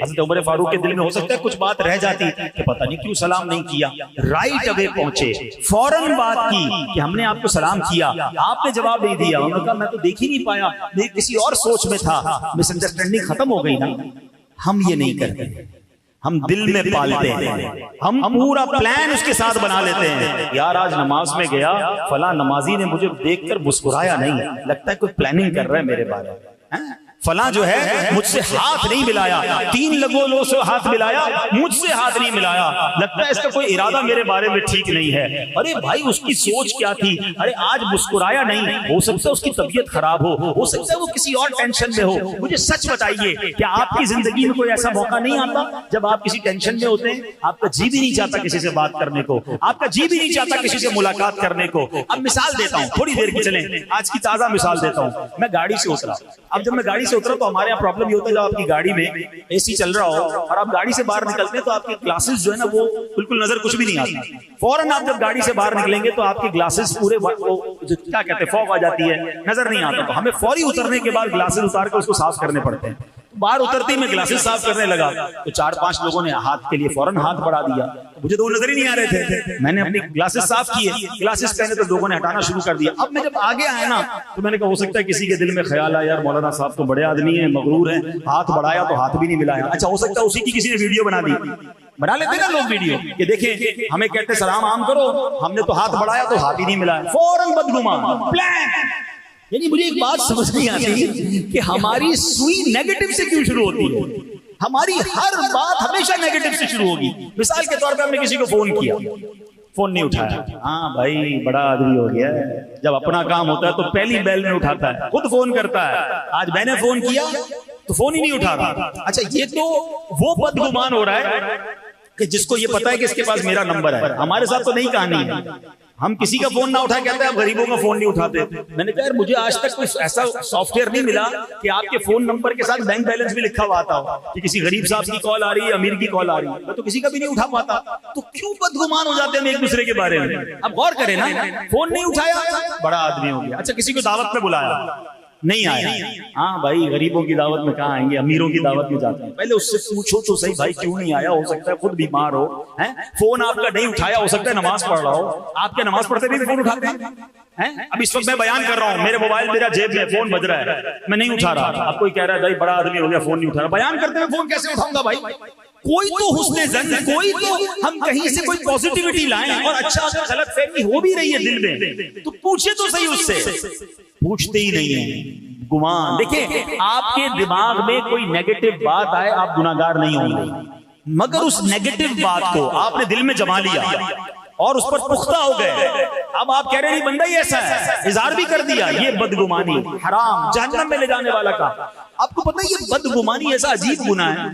हज़रत उमर फारूक के दिल में हो सकता है कुछ बात रह जाती कि पता नहीं क्यों सलाम नहीं किया। राइट अवे पहुंचे, फौरन बात की कि हमने आपको सलाम किया, आपने जवाब नहीं दिया। उन्होंने कहा मैं तो देख ही नहीं पाया, मैं किसी और सोच में था, मिसअंडरस्टैंडिंग खत्म हो गई ना। हम ये नहीं करते, हम दिल में पालते हैं, हम पूरा प्लान उसके साथ बना लेते हैं। यार आज नमाज में गया, फला नमाजी ने मुझे देखकर मुस्कुराया नहीं, लगता है कोई प्लानिंग कर रहा है मेरे बारे में। फला जो है मुझसे हाथ नहीं मिलाया, 3 लोगों से हाथ मिलाया, मुझसे हाथ नहीं मिलाया, लगता है इसका कोई इरादा मेरे बारे में ठीक नहीं है। अरे भाई उसकी सोच क्या थी? अरे आज मुस्कुराया नहीं, हो सकता है उसकी तबीयत खराब हो सकता है वो किसी और टेंशन में हो। मुझे सच बताइए, क्या आपकी जिंदगी में कोई ऐसा मौका नहीं आता जब आप किसी टेंशन में होते हैं, आपका जी भी नहीं चाहता किसी से बात करने को, आपका जी भी नहीं चाहता किसी से मुलाकात करने को? अब मिसाल देता हूँ, थोड़ी देर की चलें, आज की ताजा मिसाल देता हूँ। मैं गाड़ी से उतरा, अब जब मैं गाड़ी से उतरा तो हमारे यहाँ प्रॉब्लम ये होता है, जब आपकी गाड़ी में एसी चल रहा हो और आप गाड़ी से बाहर निकलते हैं तो आपके ग्लासेस जो है ना वो बिल्कुल नजर कुछ भी नहीं आता। फौरन आप जब गाड़ी से बाहर निकलेंगे तो आपके ग्लासेस पूरे क्या कहते हैं, फॉग आ जाती है, नजर नहीं आता। तो हमें फौरी उतरने के बाद ग्लासेस उतार कर उसको साफ करने पड़ते हैं। बाहर उतरते ही मैं ग्लासेस साफ करने लगा तो 4-5 लोगों ने हाथ के लिए फौरन हाथ बढ़ा दिया, मुझे तो वो नजर ही नहीं आ रहे थे। मैंने अपनी ग्लासेस साफ किए, ग्लासेस पहने तो लोगों ने हटाना शुरू कर दिया। अब मैं जब आगे आया ना तो मैंने कहा हो सकता है किसी के दिल में ख्याल आया, यार मौलाना साहब तो बड़े आदमी है, मगरूर है, हाथ बढ़ाया तो हाथ भी नहीं मिलाया। अच्छा हो सकता है उसी की किसी ने वीडियो बना दी, बना लेते ना लोग वीडियो कि देखें हमें कहते सलाम आम करो, हमने तो हाथ बढ़ाया तो हाथ ही नहीं मिलाया, फौरन बदगुमान प्लान। यानी मुझे एक बात समझ नहीं आती कि हमारी सुई नेगेटिव से क्यों शुरू होती है? हमारी हर बात हमेशा नेगेटिव से शुरू होगी। मिसाल के तौर पे हमने किसी को फोन किया, फोन नहीं उठाया, हाँ भाई बड़ा आदमी हो गया है, जब अपना काम होता है तो पहली बेल में उठाता है, खुद फोन करता है। आज मैंने फोन किया तो फोन ही नहीं उठा रहा। अच्छा ये तो वो बदगुमान हो रहा है कि जिसको ये पता है कि इसके पास मेरा नंबर है। हमारे साथ तो नहीं कहानी है, हम किसी का फोन ना उठा कहते हैं आप गरीबों का फोन नहीं उठाते। मैंने कहा यार मुझे आज तक कोई ऐसा सॉफ्टवेयर नहीं मिला कि आपके फोन नंबर के साथ बैंक बैलेंस भी लिखा हुआ आता हो कि किसी गरीब साहब की कॉल आ रही है, अमीर की कॉल आ रही है, मैं तो किसी का भी नहीं उठा पाता। तो क्यों बदगुमान हो जाते हैं हम एक दूसरे के बारे में? अब गौर करें ना, फोन नहीं उठाया बड़ा आदमी हो गया। अच्छा किसी को दावत में बुलाया, नहीं आया, हाँ भाई गरीबों की दावत में कहाँ आएंगे, अमीरों की दावत में जाते हैं। पहले उससे पूछो तो सही भाई क्यों नहीं आया, हो सकता है खुद बीमार हो, हैं? फोन आपका नहीं उठाया, हो सकता है नमाज पढ़ रहा हो। आपके नमाज पढ़ते भी फोन उठाते हैं? अब इस वक्त मैं बयान कर रहा हूँ, मेरे मोबाइल मेरा जेब में, फोन बज रहा है, मैं नहीं उठा रहा। अब कोई कह रहा है भाई बड़ा आदमी हो गया फोन नहीं उठा रहा, बयान करते हुए फोन कैसे उठाऊंगा भाई? कोई तो हुस्ने ज़न्न, कोई तो हम कहीं से कोई पॉजिटिविटी लाएं, और अच्छा गलतफहमी हो भी रही है दिल में तो पूछे तो सही उससे, पूछते ही नहीं है, गुमान। देखिए आपके दिमाग में कोई नेगेटिव बात आए आप गुनाहगार नहीं होंगे, मगर उस नेगेटिव बात को आपने दिल में जमा लिया और उस पर पुख्ता हो गए। अब आप कह रहे हैं बंदा ही ऐसा है, इज़हार भी कर दिया, ये बदगुमानी हराम, जहन्नम में ले जाने वाला का। आपको पता है ये बदगुमानी ऐसा अजीब गुनाह है,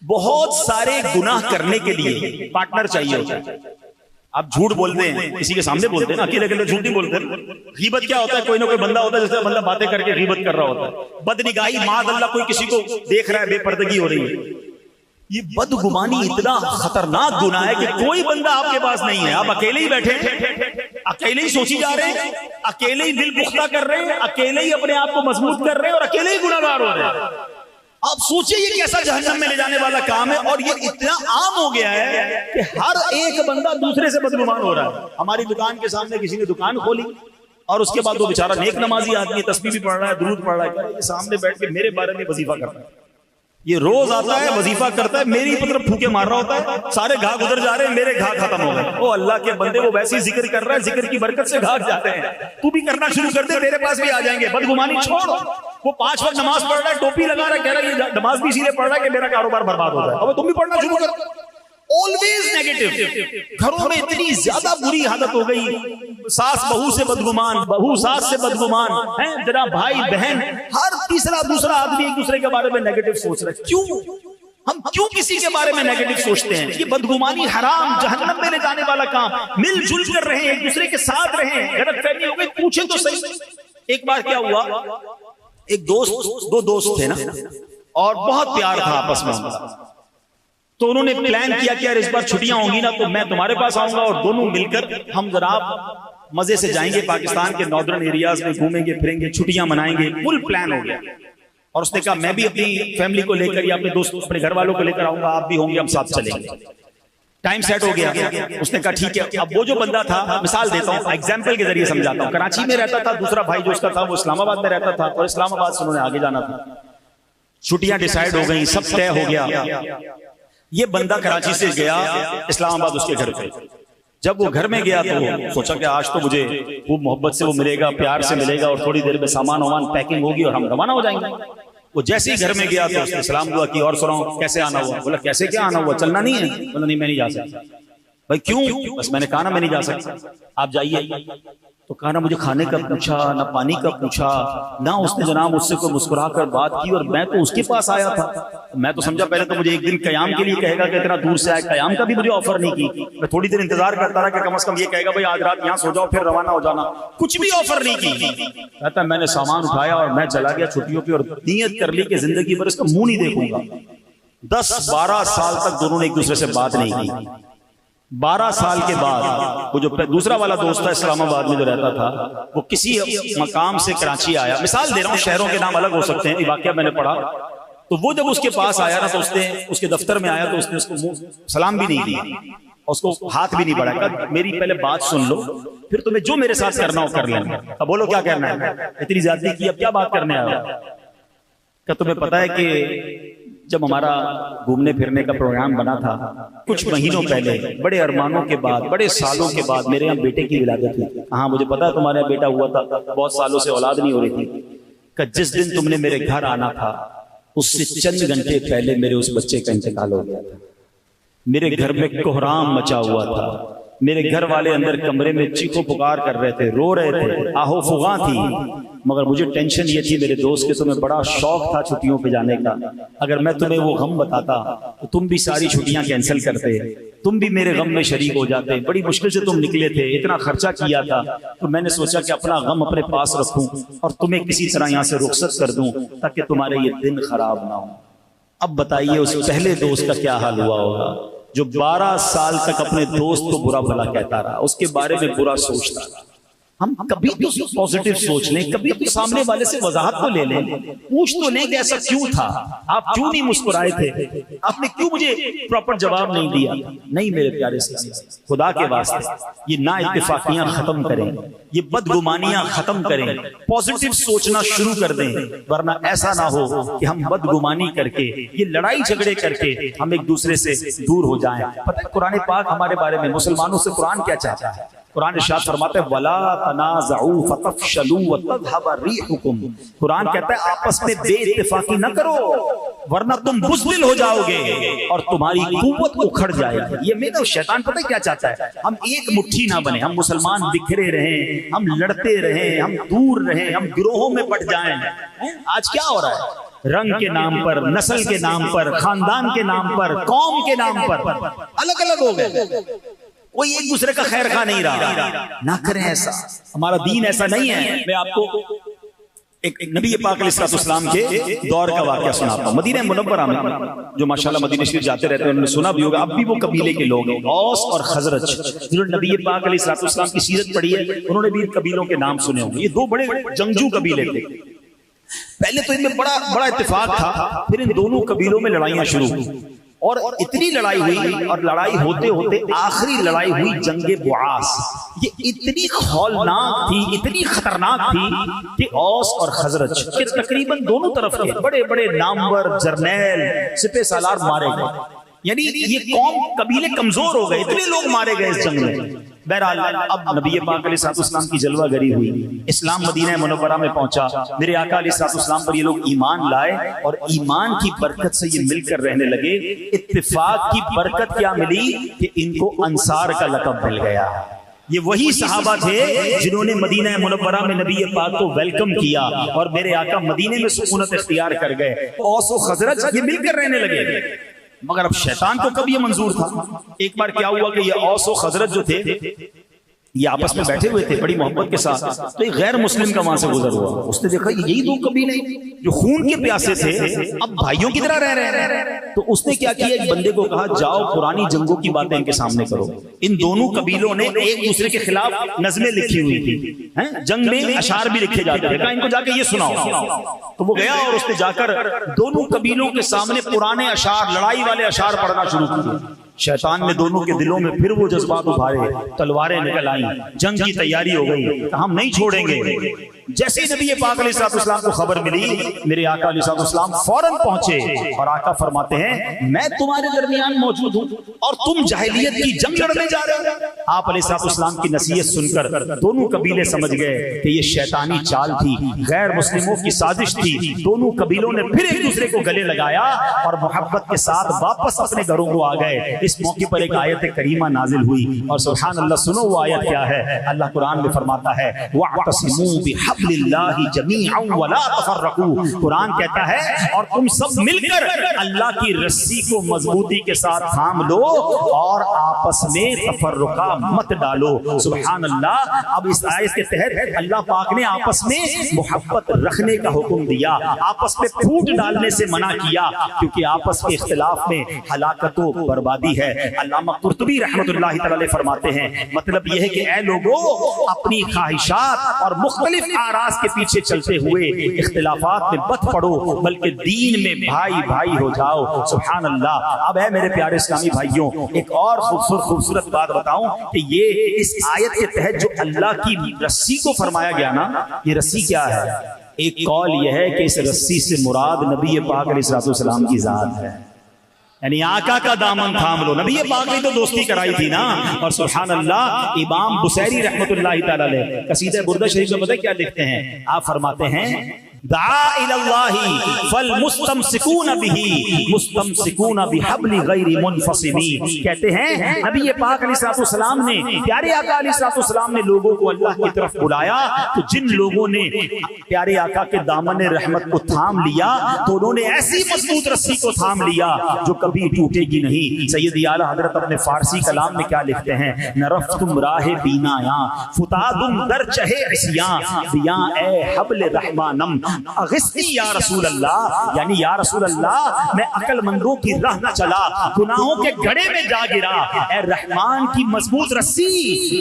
बहुत सारे गुनाह करने के लिए पार्टनर चाहिए होता है। आप झूठ बोलते हैं, किसी के सामने बोलते हैं ना, अकेले अकेले झूठ नहीं बोलते। गीबत क्या होता है, कोई ना कोई बंदा होता है जिससे बंदा बातें करके गीबत कर रहा होता है। बदनिगाही, माज़अल्लाह कोई किसी को देख रहा है, बेपर्दगी हो रही है। ये बदगुमानी इतना खतरनाक गुनाह है कि कोई बंदा आपके पास नहीं है, आप अकेले ही बैठे, अकेले ही सोची जा रहे हैं, अकेले ही दिल पुख्ता कर रहे हैं, अकेले ही अपने आप को मजबूत कर रहे हैं और अकेले ही गुनाहगार हो रहे हैं। आप सोचिए ये कैसा जहन्नम में ले जाने वाला काम है, और ये इतना आम हो गया है कि हर एक बंदा दूसरे से बदगुमान हो रहा है। हमारी दुकान के सामने किसी ने दुकान खोली और उसके बाद वो बेचारा नेक नमाजी आदमी तस्बीह भी पढ़ रहा है, दुरूद पढ़ रहा है, ये सामने बैठ के मेरे बारे में वजीफा करता है, ये रोज आता है वजीफा करता है, मेरी तरफ फूके मार रहा होता है, सारे घाव गुजर जा रहे हैं, मेरे घाव खत्म हो गए। ओ अल्लाह के बंदे, वो वैसे ही जिक्र कर रहा है, जिक्र की बरकत से घाव जाते हैं, तू भी करना शुरू कर दे, तेरे पास भी आ जाएंगे। बदगुमानी छोड़, वो 5 वक्त नमाज पढ़ रहा है, टोपी लगा रहा है, कह रहा है ये नमाज भी इसीलिए पढ़ रहा है कि मेरा कारोबार बर्बाद हो जाए, अब तुम भी पढ़ना शुरू कर। Always negative. घरों में इतनी ज्यादा बुरी हालत हो गई, सास बहू से बदगुमान, बहू सास से बदगुमान है, जरा भाई बहन, हर तीसरा दूसरा आदमी एक दूसरे के बारे में नेगेटिव सोच रहा है। क्यों? हम क्यों किसी के बारे में नेगेटिव सोचते हैं? ये बदगुमानी हराम, जहन्नम में ले जाने वाला काम। मिलजुल कर रहे, एक दूसरे के साथ रहे, गलतफहमी हो गई, पूछे तो सही। एक बार क्या हुआ, एक दो दोस्त थे ना, और बहुत प्यार था आपस में, तो उन्होंने प्लान किया कि यार इस बार छुट्टियां होंगी ना तो मैं तुम्हारे पास आऊंगा और दोनों मिलकर हम जरा मजे से जाएंगे पाकिस्तान के नॉर्दर्न एरियाज में, घूमेंगे फिरेंगे, छुट्टियां मनाएंगे, फुल प्लान हो गया। और उसने कहा मैं भी अपनी फैमिली को लेकर या अपने दोस्तों अपने घर वालों को लेकर आऊंगा, आप भी होंगे, हम साथ चलेंगे। टाइम सेट हो गया। उसने कहा ठीक है। अब वो जो बंदा था, मिसाल देता हूँ, एग्जाम्पल के जरिए समझाता हूँ, कराची में रहता था, दूसरा भाई जो उसका था वो इस्लामाबाद में रहता था, और इस्लामाबाद से उन्होंने आगे जाना था। छुट्टियां डिसाइड हो गई, सब तय हो गया। ये बंदा कराची से गया इस्लामाबाद उसके घर पे। जब वो घर में गया तो सोचा कि आज तो मुझे खूब मोहब्बत से वो मिलेगा, प्यार से मिलेगा, और थोड़ी देर में सामान वामान पैकिंग होगी और हम रवाना हो जाएंगे। वो जैसे ही घर में गया तो उसने सलाम दुआ की, और सुनाओ कैसे आना हुआ? बोला कैसे क्या आना हुआ, चलना नहीं है? बोला नहीं मैं नहीं जा सकता। भाई क्यों? बस मैंने कहा ना मैं नहीं जा सकता, आप जाइए। तो कहा ना मुझे खाने का पूछा, ना पानी का पूछा, ना उसने जनाब मुझसे कोई मुस्कुरा कर बात की, और मैं तो उसके पास आया था। मैं तो समझा पहले तो मुझे एक दिन कयाम के लिए कहेगा कि इतना दूर से आए, कयाम का भी मुझे ऑफर नहीं की। मैं थोड़ी देर इंतजार करता रहा कि कम से कम ये कहेगा भाई आज रात यहाँ सो जाओ फिर रवाना हो जाना, कुछ भी ऑफर नहीं की। कहता मैंने सामान उठाया और मैं चला गया छुट्टियों पे, और नियत कर ली कि जिंदगी भर इसका मुंह नहीं देखूंगा। 10-12 साल तक दोनों ने एक दूसरे से बात नहीं की। 12 साल के बाद वो जो दूसरा वाला दोस्त था इस्लामाबाद में जो रहता था, वो किसी मकाम से कराची आया। मिसाल दे रहा हूँ, शहरों के नाम अलग हो सकते हैं, ये वाकया मैंने पढ़ा। तो वो जब उसके पास आया ना, तो उसने उसके दफ्तर में आया तो उसने उसको सलाम भी नहीं दिया, उसको हाथ भी नहीं बढ़ाया। मेरी पहले बात सुन लो, फिर तुम्हें जो मेरे साथ करना हो कर लेना। अब बोलो क्या करना है? इतनी ज्यादती की, अब क्या बात करने आया? क्या तुम्हें पता है कि जब हमारा घूमने फिरने का प्रोग्राम बना था कुछ महीनों पहले, बड़े अरमानों के बाद, बड़े सालों के बाद मेरे यहाँ बेटे की विलादत हुई। हाँ मुझे पता है तुम्हारे यहाँ बेटा हुआ था, बहुत सालों से औलाद नहीं हो रही थी। कि जिस दिन तुमने मेरे घर आना था उससे चंद घंटे पहले मेरे उस बच्चे का इंतकाल हो गया था। मेरे घर में कोहराम मचा हुआ था। मेरे घर वाले अंदर कमरे में चीखो पुकार कर रहे थे, रो रहे थे, आहो फुगा थी। मगर मुझे टेंशन ये थी मेरे दोस्त के, तुम्हें बड़ा शौक था छुट्टियों पे जाने का। अगर मैं तुम्हें वो गम बताता तो तुम भी सारी छुट्टियां कैंसिल करते, तुम भी मेरे गम में शरीक हो जाते। बड़ी मुश्किल से तुम निकले थे, इतना खर्चा किया था, तो मैंने सोचा कि अपना गम अपने पास रखूं और तुम्हें किसी तरह यहाँ से रुखसत कर दूं ताकि तुम्हारे ये दिन खराब ना हो। अब बताइए उस पहले दोस्त का क्या हाल हुआ होगा जो 12 साल तक अपने दोस्त को बुरा भला कहता रहा, उसके बारे में बुरा सोचता रहा। हम कभी तो पॉजिटिव सोच लें, कभी तो सामने वाले से वजाहत तो ले लें, पूछ तो लें कि ऐसा क्यों था, आप क्यों नहीं मुस्कुराए थे, आपने क्यों मुझे प्रॉपर जवाब नहीं दिया। नहीं मेरे प्यारे से, खुदा के वास्ते ये ना इत्तेफाकियां खत्म करें, ये बदगुमानियां खत्म करें, पॉजिटिव सोचना शुरू कर दें, वरना ऐसा ना हो कि हम बदगुमानी करके, ये लड़ाई झगड़े करके हम एक दूसरे से दूर हो जाएं। पता है कुरान पाक हमारे बारे में, मुसलमानों से कुरान क्या चाहता है? कुरान इरशाद फरमाता है वला तनाज़उ फतफशलू वतज़हब रिहुकुम। कुरान कहता है आपस में बेइत्तेफाकी न करो वरना तुम बुज़दिल हो जाओगे और तुम्हारी कुव्वत उखड़ जाएगी। ये मेरा शैतान पता है क्या चाहता है? हम एक मुट्ठी ना बने, हम मुसलमान बिखरे रहें, हम लड़ते रहें, हम दूर रहें, हम गिरोहों में बट जाएं। आज क्या हो रहा है? रंग के नाम पर, नस्ल के नाम पर, खानदान के नाम पर, कौम के नाम पर अलग अलग हो गए, कोई एक दूसरे का खैर खा नहीं रहा। ना करें ऐसा, हमारा दीन ऐसा नहीं है। मैं आपको एक नबी पाक अलैहिस्सलाम के दौर का वाकया सुनाता हूँ। मदीना मुनव्वरा में जो माशाल्लाह मदीना शरीफ जाते रहते हैं, उन्होंने सुना भी होगा, अब भी वो कबीले के लोग हैं, औस और खजरज, जिन्होंने नबी पाक अलैहिस्सलाम की सीरत पढ़ी है, उन्होंने भी इन कबीलों के नाम सुने होंगे। ये दो बड़े जंगजू कबीले थे। पहले तो इनमें बड़ा इत्तेफाक था, फिर इन दोनों कबीलों में लड़ाइयां शुरू हुई और इतनी लड़ाई हुई, और लड़ाई होते होते आखिरी लड़ाई हुई जंगे बुआस। ये इतनी खौलनाक थी, इतनी खतरनाक थी कि औस और खजरज के तकरीबन दोनों तरफ के बड़े बड़े नामवर जर्नैल सिपह सालार मारे गए। यानी ये कौम कबीले कमजोर हो गए, इतने लोग मारे गए इस जंग में। बहरहाल अब नबी पाक अलैहिस्सलाम की जलवागरी हुई, इस्लाम मदीना मुनव्वरा में पहुंचा, मेरे आका अलैहिस्सलाम पर ये लोग ईमान लाए और ईमान की बरकत से ये मिलकर रहने लगे। इत्तिफाक की बरकत क्या मिली कि इनको अंसार का लक़ब मिल गया। ये वही सहाबा थे जिन्होंने मदीना मुनव्वरा में नबी पाक को वेलकम किया और मेरे आका मदीने में सुकूनत इख्तियार कर गए। औस और खजरज ये मिलकर रहने लगे। मगर अब शैतान को कब ये मंजूर था? एक बार क्या हुआ कि ये औस और खजरज जो थे ये आपस में बैठे हुए थे बड़ी मोहब्बत के साथ, तो एक गैर मुस्लिम का वहां से गुजर हुआ। उसने देखा यही दो कबीले जो खून के प्यासे थे अब भाइयों की तरह रह रहे हैं। तो उसने क्या किया, एक बंदे को कहा जाओ पुरानी जंगों की बातें इनके सामने करो। इन दोनों कबीलों ने एक दूसरे के खिलाफ नज़में लिखी हुई थी, हैं जंग में अशार भी लिखे जाते थे, कहा इनको जाके ये सुनाओ। तो वो गया और उसने जाकर दोनों कबीलों के सामने पुराने अशार, लड़ाई वाले अशार पढ़ना शुरू किए। शैतान ने दोनों के दिलों में फिर वो जज्बात उभारे, तलवारें निकल आई, जंग की तैयारी हो गई, हम नहीं छोड़ेंगे। जैसे ही नबी पाक अलैहिस्सलाम को खबर मिली, मेरे आका अलैहिस्सलाम फौरन पहुंचे और आका फरमाते हैं मैं तुम्हारे दरमियान मौजूद हूं और तुम जाहिलियत की जंग लड़ने जा रहे हो। आप अलैहिस्सलाम की नसीहत सुनकर दोनों कबीले समझ गए कि ये शैतानी चाल थी, गैर मुस्लिमों की साजिश थी। दोनों कबीलों ने फिर एक दूसरे को गले लगाया और मोहब्बत के साथ वापस अपने घरों को आ गए। इस मौके पर एक आयत करीमा नाजिल हुई और सुभान अल्लाह, सुनो वो आयत क्या है। अल्लाह कुरान में फरमाता है वअतसिमू बिहब्लिल्लाहि जमीअन वला तफर्रकू। कुरान कहता है और तुम सब मिलकर अल्लाह की रस्सी को मजबूती के साथ थाम लो और आपस में तफर्रुका मत डालो। सुभान अल्लाह। अब इस आयत के तहत अल्लाह पाक ने आपस में मोहब्बत रखने का हुक्म दिया, आपस में फूट डालने से मना किया, क्योंकि आपस के इख्तिलाफ में हलाकत व बर्बादी है। अल्लामा कुर्तुबी रहमतुल्लाहि तआला फरमाते हैं मतलब यह है कि ऐ लोगों, अपनी ख्वाहिशात और मुख्तलिफ आरास के पीछे चलते हुए इख्तिलाफात में मत पड़ो, बल्कि दीन में भाई भाई हो जाओ। सुभान अल्लाह। अब है मेरे प्यारे इस्लामी भाइयों, एक और खूबसूरत बात बताऊं कि ये इस आयत के तहत जो अल्लाह की रस्सी को फरमाया गया ना, ये रस्सी क्या है? एक कौल यह है कि इस रस्सी से मुराद नबी पाक अलैहिस्सलाम की जात है, यानी आका का दामन थाम लो। नबी पाक ने तो दोस्ती कराई थी ना। और सुभान अल्लाह, इमाम बुसैरी रहमतुल्लाहि तआला अलैह कसीदा बुर्दा शरीफ में पता क्या लिखते हैं? आप फरमाते हैं दआ इलल्लाहि फल मुस्तमसिकून बिही मुस्तमसिकून बिहब्लि गैरि मुनफसिमी। कहते हैं नबी पाक अलैहिस्सलाम ने, प्यारे आका अलैहिस्सलाम ने लोगों को अल्लाह की तरफ बुलाया, तो जिन लोगों ने प्यारे आका के दामन रहमत को थाम लिया तो उन्होंने ऐसी मजबूत रस्सी को थाम लिया जो कभी टूटेगी नहीं। सैयदी आला हजरत अपने फारसी कलाम में क्या लिखते हैं? नरफ्तुम राहे बीनाया फुतादुम दर चहे इस्यां बिया ए हब्ल रहमानम अगिस्ती या रसूल अल्लाह। यानी या रसूल अल्लाह, मैं अक्लमंदों की राह न चला, गुनाहों के गड्ढे में जा गिरा, ए रहमान की मजबूत रस्सी,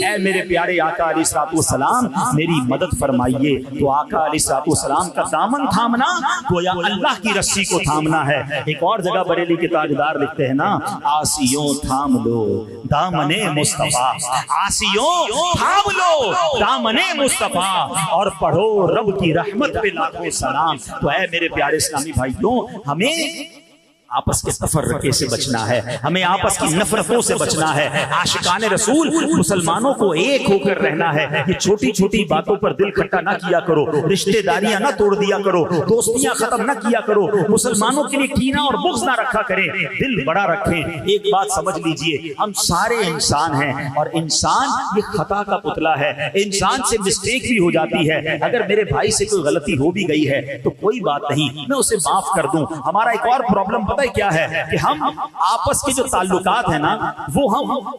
ए मेरे प्यारे आका अलैहिस्सलाम मेरी मदद फरमाइए। तो आका अलैहिस्सलाम का दामन थामना गोया अल्लाह की रस्सी को थामना है। एक और जगह बरेली के ताजदार लिखते हैं ना, आसियों थाम लो दामने मुस्तफा, आसियों थाम लो दामने मुस्तफा और पढ़ो रब की रहमत पे लाखों सलाम। तो है मेरे प्यारे इस्लामी भाइयों, हमें आपस के तफर्रके से बचना है, हमें आपस की नफरतों से बचना है। आशिकाने रसूल मुसलमानों को एक होकर रहना है। ये छोटी छोटी बातों पर दिल खट्टा ना किया करो, रिश्तेदारियां ना तोड़ दिया करो, दोस्तियां खत्म ना किया करो, मुसलमानों के लिए कीना और बुग़्ज़ ना रखा करें, दिल बड़ा रखें। एक बात समझ लीजिए, हम सारे इंसान हैं और इंसान ये खता का पुतला है, इंसान से मिस्टेक भी हो जाती है। अगर मेरे भाई से कोई गलती हो भी गई है तो कोई बात नहीं, मैं उसे माफ कर दूं। हमारा एक और प्रॉब्लम क्या है कि हम आपस के जो ताल्लुकात है ना, वो हम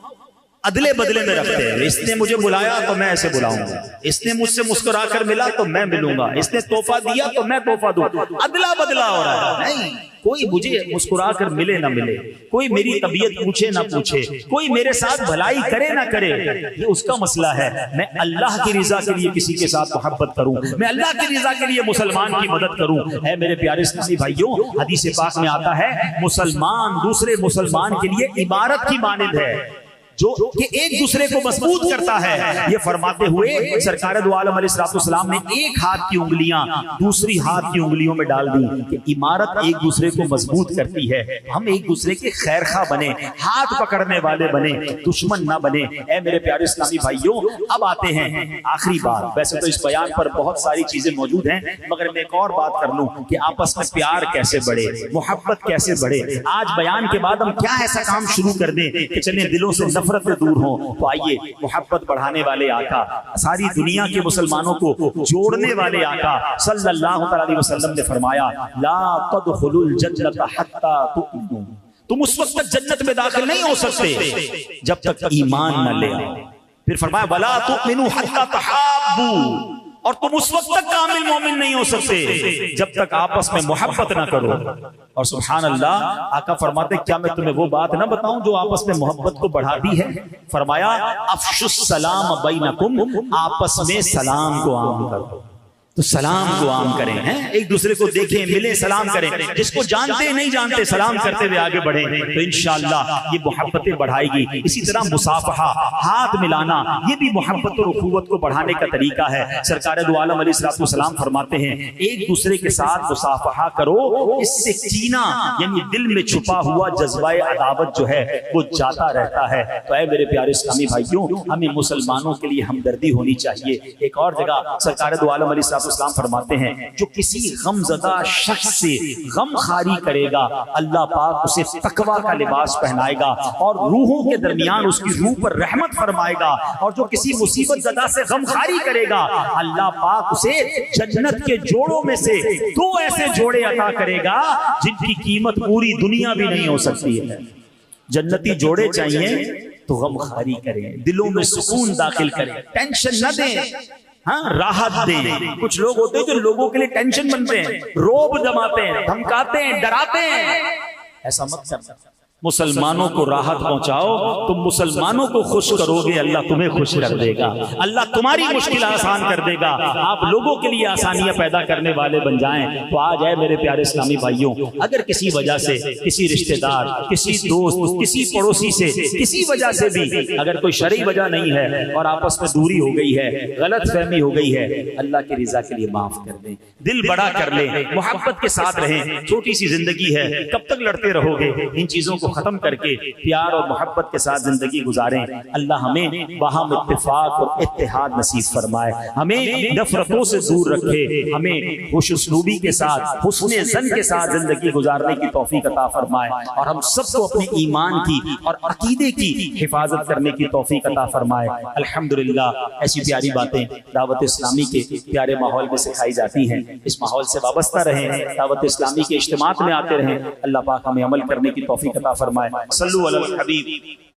अदले बदले में रखते हैं। इसने मुझे बुलाया तो मैं ऐसे बुलाऊंगा, इसने मुझसे मुस्कुरा कर मिला तो मैं मिलूंगा, इसने तोहफा दिया तो मैं तोहफा दूं। अदला बदला हो रहा है। नहीं, कोई मुझे मुस्कुरा कर मिले ना मिले, कोई मेरी तबीयत पूछे ना पूछे, कोई मेरे साथ भलाई करे ना करे, ये उसका मसला है। मैं अल्लाह की रिजा के लिए किसी के साथ मोहब्बत करूं, मैं अल्लाह की रिजा के लिए मुसलमान की मदद करूं। है मेरे प्यारे इस्लामी भाइयों, हदीस पाक में आता है मुसलमान दूसरे मुसलमान के लिए इबारत की मानिंद है जो कि एक दूसरे को मजबूत करता है। ये फरमाते हुए सरकार दो आलम अलैहिस्सलाम ने एक हाथ की उंगलियां दूसरी हाथ की उंगलियों में डाल दी कि इमारत एक दूसरे को मजबूत करती है। हम एक दूसरे के खैरखा बने, हाथ पकड़ने वाले बने, दुश्मन ना बने। ऐ मेरे प्यारे इस्लामी भाइयों, अब आते हैं आखिरी बात। वैसे तो इस बयान पर बहुत सारी चीजें मौजूद हैं, मगर मैं एक और बात कर लूं कि आपस में प्यार कैसे बढ़े, मोहब्बत कैसे बढ़े। आज बयान के बाद हम क्या ऐसा काम शुरू कर दें कि चले दिलों से नफरत दूर हो। तो आइए, मोहब्बत बढ़ाने वाले आका, सारी दुनिया के मुसलमानों को जोड़ने वाले आका सल्लल्लाहु अलैहि वसल्लम ने फरमाया, ला तदखुलुल जन्नत हत्ता तु'मिनू। तुम उस वक्त तक जन्नत में दाखिल नहीं हो सकते जब तक ईमान न ले आओ। फिर फरमाया वला तुमिनु हत्ता तहाब्बू, और तुम उस वक्त तक कामिल मोमिन नहीं हो सकते जब तक आपस में मोहब्बत ना करो। और सुभान अल्लाह, आका फरमाते क्या मैं तुम्हें वो बात ना बताऊं जो आपस में मोहब्बत को बढ़ाती है? फरमाया अफशुस सलाम बैनकुम, आपस में सलाम को आम करो। तो सलाम को आम करें, हैं? एक दूसरे को देखें, मिले, सलाम करें। जिसको जानते नहीं जानते सलाम करते हुए आगे बढ़े तो इंशाअल्लाह ये मोहब्बतें बढ़ाएगी। इसी तरह मुसाफहा, हाथ मिलाना, ये भी मोहब्बत और उखुवत को बढ़ाने का तरीका है। सरकार दो आलम अलैहिस्सलाम फरमाते हैं एक दूसरे के साथ मुसाफहा करो, इससे कीना यानी दिल में छुपा हुआ जज्बा अदावत जो है वो जाता रहता है। तो ऐ मेरे प्यारे इस्लामी भाइयों, हमें मुसलमानों के लिए हमदर्दी होनी चाहिए। एक और जगह सरकार दो आलम अलैहिस्सलाम फरमाते हैं जो किसी गमज़दा शख्स से गम खारी करेगा अल्लाह पाक उसे तकवा का लिबास पहनाएगा और रूहों के दरमियान उसकी रूह पर रहमत फरमाएगा। और जो किसी मुसीबत ज़दा से गम खारी करेगा अल्लाह पाक उसे जन्नत के जोड़ों में से 2 ऐसे जोड़े अता करेगा जिनकी कीमत पूरी दुनिया भी नहीं हो सकती है। जन्नती जोड़े चाहिए तो गम खारी करें, दिलों में सुकून दाखिल करें, टेंशन न दें, हाँ राहत दें। कुछ लोग होते हैं जो लोगों के लिए टेंशन बनते हैं, रोब जमाते हैं, धमकाते हैं, डराते हैं। ऐसा मत करना। मुसलमानों को राहत पहुंचाओ, तुम मुसलमानों को खुश करोगे अल्लाह तुम्हें खुश कर देगा, अल्लाह तुम्हारी मुश्किल आसान कर देगा। आप लोगों के लिए आसानियां पैदा करने वाले बन जाएं। तो आज है मेरे प्यारे इस्लामी भाइयों, अगर किसी वजह से किसी रिश्तेदार, किसी दोस्त, किसी पड़ोसी से किसी वजह से भी अगर कोई शरई वजह नहीं है और आपस में दूरी हो गई है, गलत फहमी हो गई है, अल्लाह की रिजा के लिए माफ कर दें, दिल बड़ा कर लें, मोहब्बत के साथ रहें। छोटी सी जिंदगी है, कब तक लड़ते रहोगे? इन चीजों को खत्म करके प्यार और मोहब्बत के साथ जिंदगी गुजारें। अल्लाह हमें बाहम इत्तेफाक और इत्तेहाद नसीब फरमाए, हमें नफरतों से दूर रखे, हमें खुशउस्लूबी के साथ, हुस्ने ज़न के साथ जिंदगी गुजारने की तौफीक अता फरमाए और हम सबको अपने ईमान की और अकीदे की हिफाजत करने की तौफीक अता फरमाए। अल्हम्दुलिल्लाह, ऐसी प्यारी बातें दावत इस्लामी के प्यारे माहौल में सिखाई जाती हैं। इस माहौल से वाबस्ता रहें, दावत इस्लामी के इज्तिमात में आते रहें। अल्लाह पाक हमें अमल करने की तौफीक अता फरमाए। सल्लु अलल हबीब।